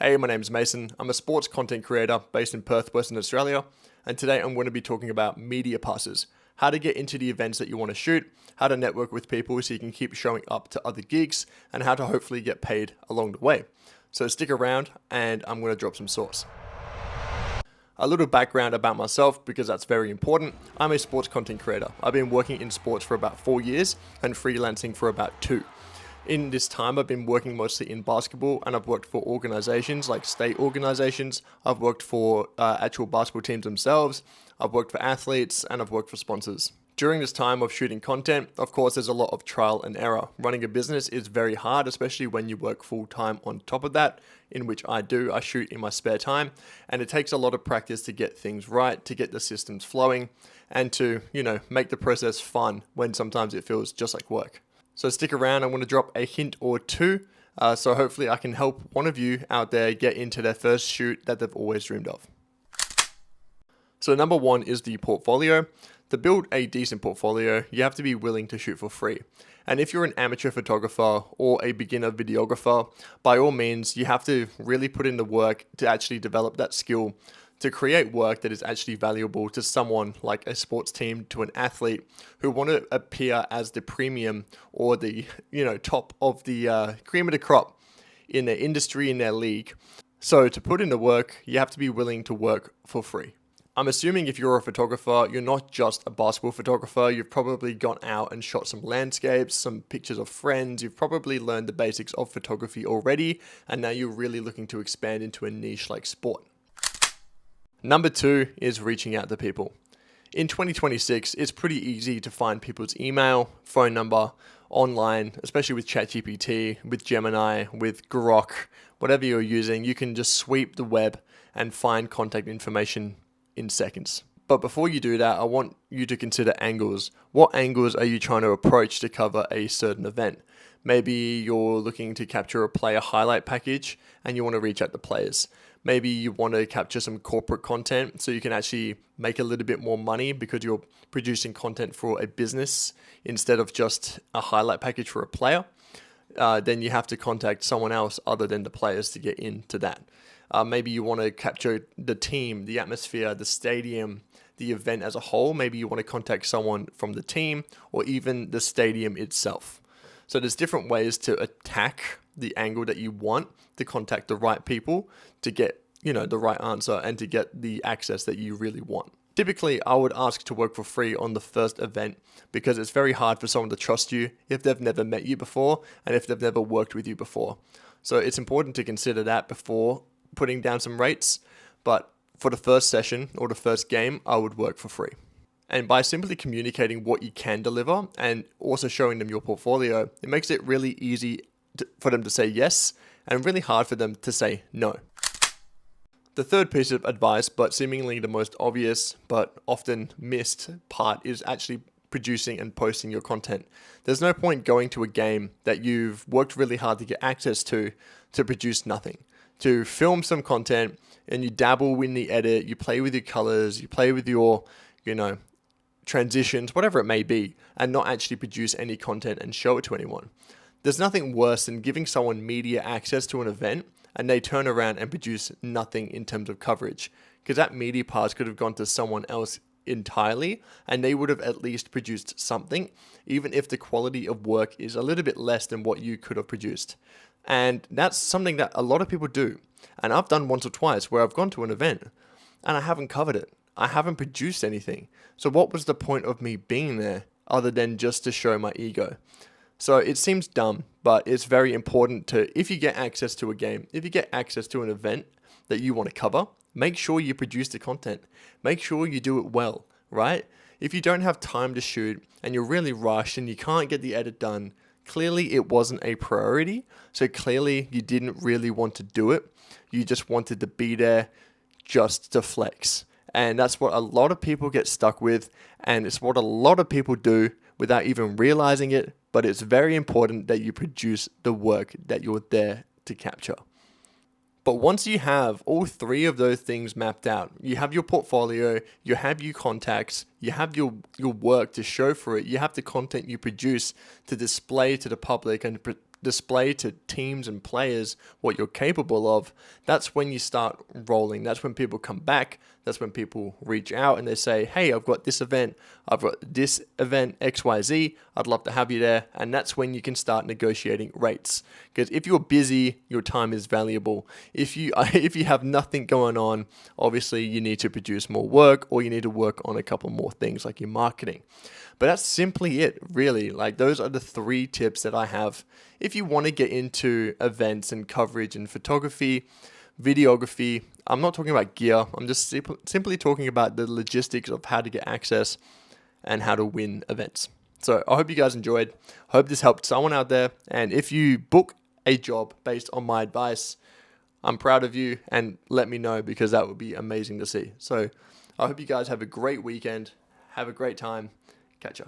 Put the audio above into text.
Hey, my name's Mason. I'm a sports content creator based in Perth, Western Australia, and today I'm going to be talking about media passes, how to get into the events that you want to shoot, how to network with people so you can keep showing up to other gigs, and how to hopefully get paid along the way. So stick around and I'm going to drop some sauce. A little background about myself because that's very important. I'm a sports content creator. I've been working in sports for about 4 years and freelancing for about 2. In this time, I've been working mostly in basketball, and I've worked for organizations like state organizations. I've worked for actual basketball teams themselves. I've worked for athletes, and I've worked for sponsors. During this time of shooting content, of course, there's a lot of trial and error. Running a business is very hard, especially when you work full time on top of that, in which I do. I shoot in my spare time, and it takes a lot of practice to get things right, to get the systems flowing, and to, make the process fun when sometimes it feels just like work. So stick around, I'm going to drop a hint or two, so hopefully I can help one of you out there get into their first shoot that they've always dreamed of. So number 1 is the portfolio. To build a decent portfolio, you have to be willing to shoot for free. And if you're an amateur photographer or a beginner videographer, by all means, you have to really put in the work to actually develop that skill to create work that is actually valuable to someone like a sports team, to an athlete who want to appear as the premium or the top of the cream of the crop in their industry, in their league. So to put in the work, you have to be willing to work for free. I'm assuming if you're a photographer, you're not just a basketball photographer. You've probably gone out and shot some landscapes, some pictures of friends. You've probably learned the basics of photography already, and now you're really looking to expand into a niche like sport. Number 2 is reaching out to people. In 2026, it's pretty easy to find people's email, phone number, online, especially with ChatGPT, with Gemini, with Grok, whatever you're using. You can just sweep the web and find contact information in seconds. But before you do that, I want you to consider angles. What angles are you trying to approach to cover a certain event? Maybe you're looking to capture a player highlight package and you want to reach out to players. Maybe you want to capture some corporate content so you can actually make a little bit more money because you're producing content for a business instead of just a highlight package for a player. Then you have to contact someone else other than the players to get into that. Maybe you want to capture the team, the atmosphere, the stadium, the event as a whole. Maybe you want to contact someone from the team or even the stadium itself. So there's different ways to attack the angle that you want to contact the right people to get, the right answer and to get the access that you really want. Typically, I would ask to work for free on the first event because it's very hard for someone to trust you if they've never met you before and if they've never worked with you before. So it's important to consider that before putting down some rates. But for the first session or the first game, I would work for free. And by simply communicating what you can deliver and also showing them your portfolio, it makes it really easy for them to say yes and really hard for them to say no. The third piece of advice, but seemingly the most obvious but often missed part, is actually producing and posting your content. There's no point going to a game that you've worked really hard to get access to produce nothing. To film some content and you dabble in the edit, you play with your colors, you play with your, transitions, whatever it may be, and not actually produce any content and show it to anyone. There's nothing worse than giving someone media access to an event and they turn around and produce nothing in terms of coverage, because that media pass could have gone to someone else entirely and they would have at least produced something, even if the quality of work is a little bit less than what you could have produced. And that's something that a lot of people do. And I've done once or twice where I've gone to an event and I haven't covered it. I haven't produced anything. So what was the point of me being there other than just to show my ego? So it seems dumb, but it's very important to, if you get access to a game, if you get access to an event that you want to cover, make sure you produce the content. Make sure you do it well, right? If you don't have time to shoot and you're really rushed and you can't get the edit done, clearly it wasn't a priority. So clearly you didn't really want to do it. You just wanted to be there just to flex. And that's what a lot of people get stuck with. And it's what a lot of people do without even realizing it. But it's very important that you produce the work that you're there to capture. But once you have all 3 of those things mapped out, you have your portfolio, you have your contacts, you have your work to show for it, you have the content you produce to display to the public and display to teams and players what you're capable of, that's when you start rolling. That's when people come back. That's when people reach out and they say, hey, I've got this event XYZ, I'd love to have you there. And that's when you can start negotiating rates. Because if you're busy, your time is valuable. If you have nothing going on, obviously you need to produce more work, or you need to work on a couple more things like your marketing. But that's simply it, really. Like, those are the 3 tips that I have. If you want to get into events and coverage and photography, videography, I'm not talking about gear. I'm just simply talking about the logistics of how to get access and how to win events. So I hope you guys enjoyed. I hope this helped someone out there. And if you book a job based on my advice, I'm proud of you, and let me know, because that would be amazing to see. So I hope you guys have a great weekend. Have a great time. Catch ya.